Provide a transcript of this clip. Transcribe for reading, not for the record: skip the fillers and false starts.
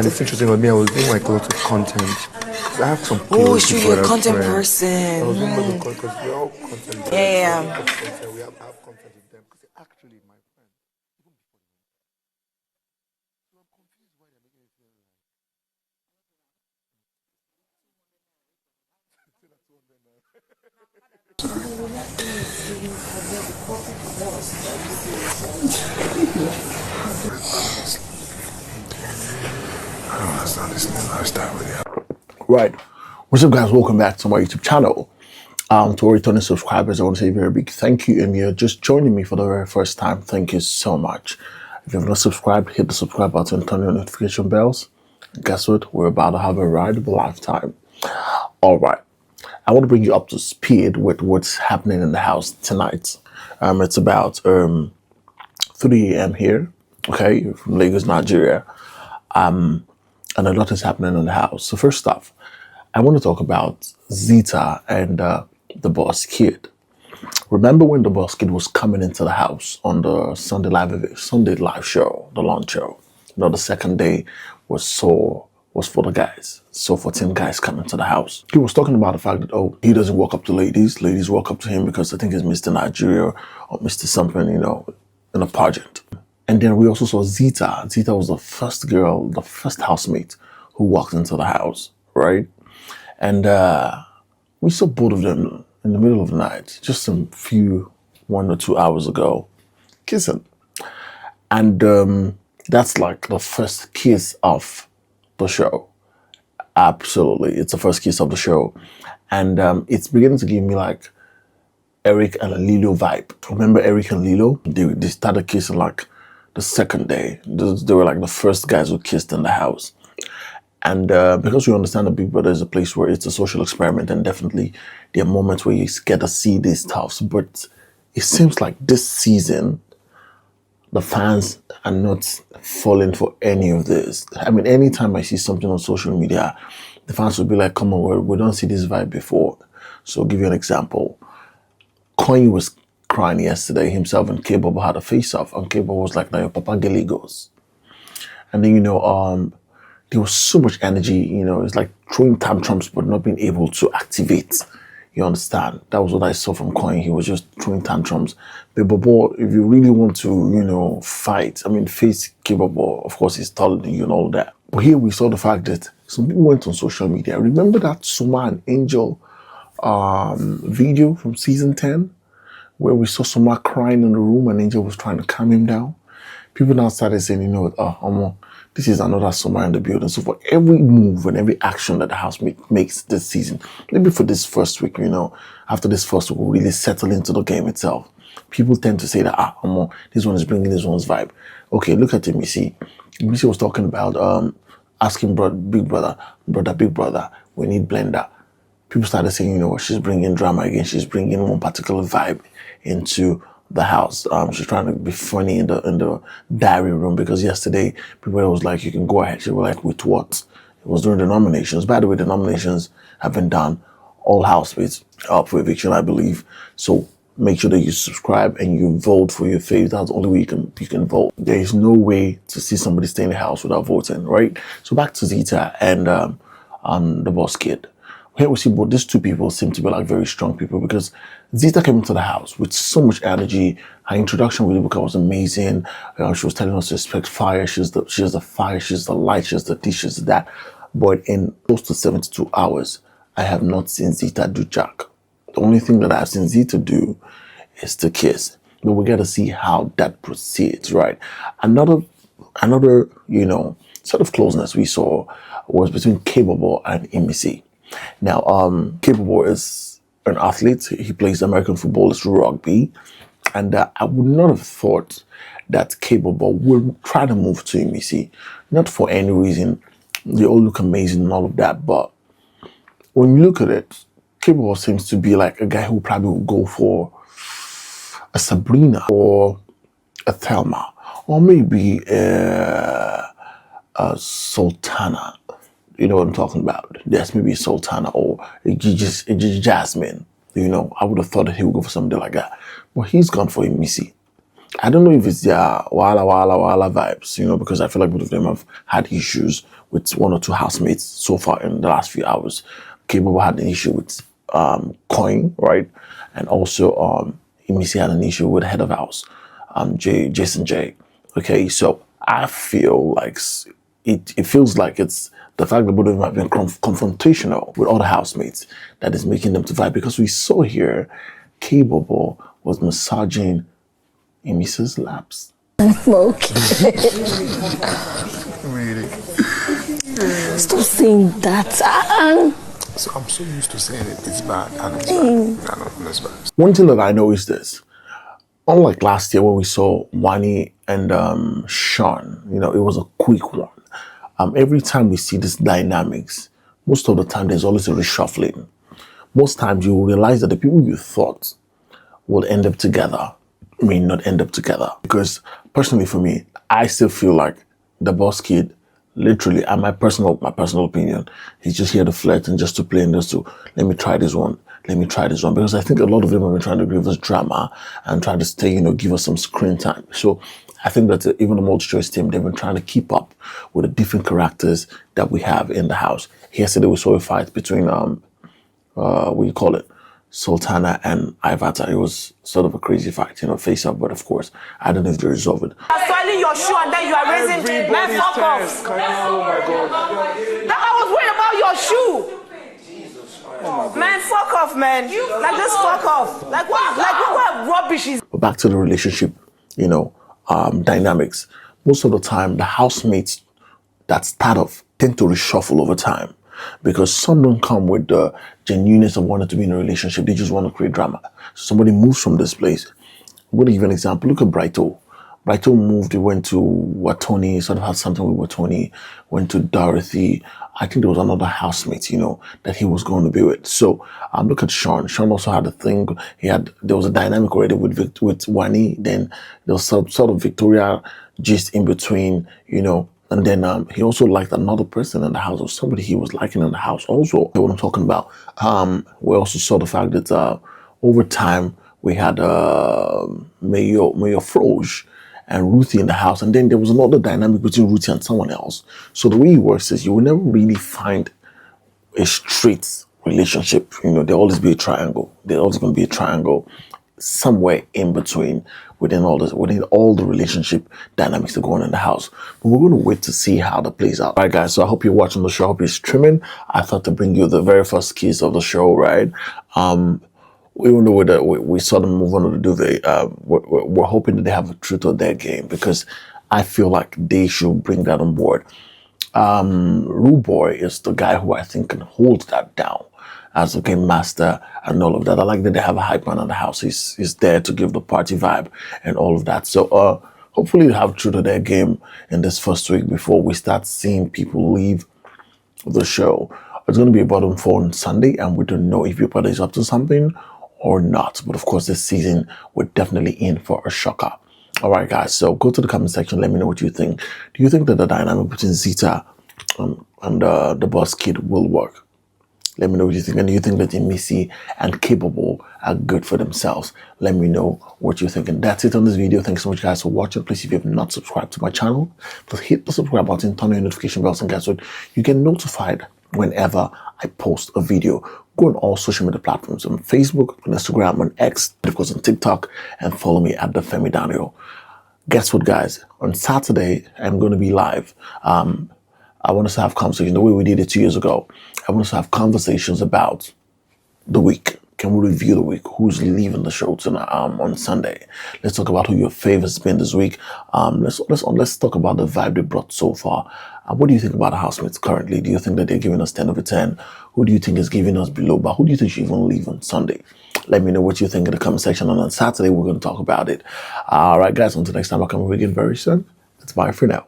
And it's interesting with me, I was doing like lots of content. I have some Oh, sure, you're a content person. I was doing lots of content because we're all content. Yeah. We have content with them because they're actually my friends. Right. What's up, guys? Welcome back to my YouTube channel. To our returning subscribers, I want to say a very big thank you. And you're just joining me for the very first time, thank you so much. If you have not subscribed, hit the subscribe button, turn on notification bells. Guess what? We're about to have a ride of a lifetime. All right. I want to bring you up to speed with what's happening in the house tonight. It's about 3 a.m. here, okay, from Lagos, Nigeria. And a lot is happening in the house. So first off, I want to talk about Zita and DaBosKid. Remember when DaBosKid was coming into the house on the Sunday live show, the launch show? You know, the second day was for the guys. So 14 guys coming to the house. He was talking about the fact that, oh, he doesn't walk up to ladies. Ladies walk up to him because I think he's Mr. Nigeria or Mr. something, you know, in a pageant. And then we also saw Zita. Zita was the first girl, the first housemate who walked into the house, right? And we saw both of them in the middle of the night, just some 1 or 2 hours ago, kissing. And that's like the first kiss of the show. Absolutely, it's the first kiss of the show. And it's beginning to give me like Eric and Lilo vibe. Remember Eric and Lilo? They started kissing like the second day. They were like the first guys who kissed in the house. And because we understand that Big Brother is a place where it's a social experiment, and definitely there are moments where you get to see these stuff. But it seems like this season, the fans are not falling for any of this. I mean, anytime I see something on social media, the fans will be like, come on, we don't see this vibe before. So I'll give you an example. Kanye was crying yesterday. Himself and KayBobo had a face-off, and KayBobo was like, now your papa Gilly goes. And then, you know, there was so much energy, you know, it's like throwing tantrums but not being able to activate. You understand? That was what I saw from Kanye. He was just throwing tantrums. But Bobo, if you really want to, you know, fight, I mean, face KayBobo, of course, he's taller than you and all that. But here we saw the fact that some people went on social media. Remember that Suma and Angel video from season 10? Where we saw Suma crying in the room and Angel was trying to calm him down? People now started saying, you know, oh, this is another Summer in the building. So for every move and every action that the house makes this season, maybe for this first week, you know, after this first week, we'll really settle into the game itself. People tend to say that, this one is bringing this one's vibe. Okay, look at Imisi. Imisi was talking about asking Big Brother, we need blender. People started saying, you know, she's bringing drama again. She's bringing one particular vibe into the house. She's trying to be funny in the diary room, because yesterday people was like, you can go ahead. She was like, with what? It was during the nominations. By the way, the nominations have been done. All housemates up for eviction, I believe. So make sure that you subscribe and you vote for your favorite. That's the only way you can vote. There is no way to see somebody stay in the house without voting, right? So back to Zita and DaBosKid. Here we see both these two people seem to be like very strong people, because Zita came into the house with so much energy. Her introduction with Ibuka was amazing. She was telling us to respect fire. She's the fire, she's the light, she's the this, she's that. But in close to 72 hours, I have not seen Zita do jack. The only thing that I've seen Zita do is to kiss. But we got to see how that proceeds, right? Another, you know, sort of closeness we saw was between KayBobo and Imisi. Now, KayBobo is an athlete. He plays American football, it's rugby. And I would not have thought that KayBobo would try to move to Imisi. Not for any reason. They all look amazing and all of that. But when you look at it, KayBobo seems to be like a guy who probably would go for a Sabrina or a Thelma, or maybe a Sultana. You know what I'm talking about? Yes, maybe Sultana or just Jasmine. You know, I would have thought that he would go for somebody like that. But he's gone for Imisi. I don't know if it's their wala vibes, you know, because I feel like both of them have had issues with one or two housemates so far in the last few hours. KayBobo had an issue with Coin, right? And also Imisi had an issue with head of house, Jason J. Okay, so I feel like it feels like it's the fact that both of them have been confrontational with other housemates that is making them to vibe, because we saw here KayBobo was massaging Imisi's laps. Okay. Really? Stop saying that. So I'm so used to saying it's bad and it's bad. And it's bad. One thing that I know is this. Unlike last year when we saw Wani and Sean, you know, it was a quick one. Every time we see these dynamics, most of the time there's always a reshuffling. Most times you will realize that the people you thought would end up together may not end up together. Because personally for me, I still feel like DaBosKid, literally, and my personal opinion, he's just here to flirt and just to play and just to let me try this one. Because I think a lot of them have been trying to give us drama and trying to stay, you know, give us some screen time. So I think that even the multi-choice team, they've been trying to keep up with the different characters that we have in the house. Yesterday we saw a fight between what do you call it, Sultana and Ivata. It was sort of a crazy fight, you know, face up, but of course, I don't know if they resolve it. You're swallowing your shoe and then you are raising men, fuck off. Oh my God. I was worried about your shoe. Man, fuck off, man. Like, just fuck off. Like, what rubbish is. But back to the relationship, you know, dynamics. Most of the time, the housemates that start off tend to reshuffle over time, because some don't come with the genuineness of wanting to be in a relationship. They just want to create drama. So somebody moves from this place. I'm going to give you an example. Look at Brighto. Brighto moved. He went to Watoni, sort of had something with Watoni, went to Dorothy. I think there was another housemate, you know, that he was going to be with. So look at Sean. Sean also had a thing. There was a dynamic already with Wani. Then there was some sort of Victoria gist in between, you know. And then he also liked another person in the house, or somebody he was liking in the house also. What I'm talking about. We also saw the fact that over time we had Mayor Froge and Ruthie in the house. And then there was another dynamic between Ruthie and someone else. So the way it works is you will never really find a straight relationship. You know, there'll always be a triangle. There's always going to be a triangle somewhere in between within all the relationship dynamics that go on in the house. But we're going to wait to see how that plays out. All right, guys, so I hope you're watching the show. I hope you're streaming. I thought to bring you the very first keys of the show, right? Even though we saw them move on to do we're hoping that they have a truth of their game, because I feel like they should bring that on board. Rude Boy is the guy who I think can hold that down as a game master and all of that. I like that they have a hype man in the house. He's there to give the party vibe and all of that. So hopefully they have true to their game in this first week before we start seeing people leave the show. It's going to be bottom 4 on Sunday, and we don't know if your brother is up to something or not. But of course, this season, we're definitely in for a shocker. All right, guys, so go to the comment section. Let me know what you think. Do you think that the dynamic between Zita and DaBosKid will work? Let me know what you think. And do you think that Imisi and KayBobo are good for themselves? Let me know what you think. And that's it on this video. Thanks so much, guys, for watching. Please, if you have not subscribed to my channel, please hit the subscribe button, turn on your notification bells, and guys, so you get notified whenever I post a video. Go on all social media platforms, on Facebook, on Instagram, on X, of course on TikTok, and follow me at Bbnaija. Guess what, guys? On Saturday, I'm going to be live. I want us to have conversations the way we did it 2 years ago. I want us to have conversations about the week. Can we review the week? Who's leaving the show tonight, on Sunday? Let's talk about who your favorite's been this week. Let's talk about the vibe they brought so far. What do you think about the housemates currently? Do you think that they're giving us 10 over 10? Who do you think is giving us below? But who do you think should even leave on Sunday? Let me know what you think in the comment section. And on Saturday, we're going to talk about it. All right, guys, until next time, I'll come again very soon. It's bye for now.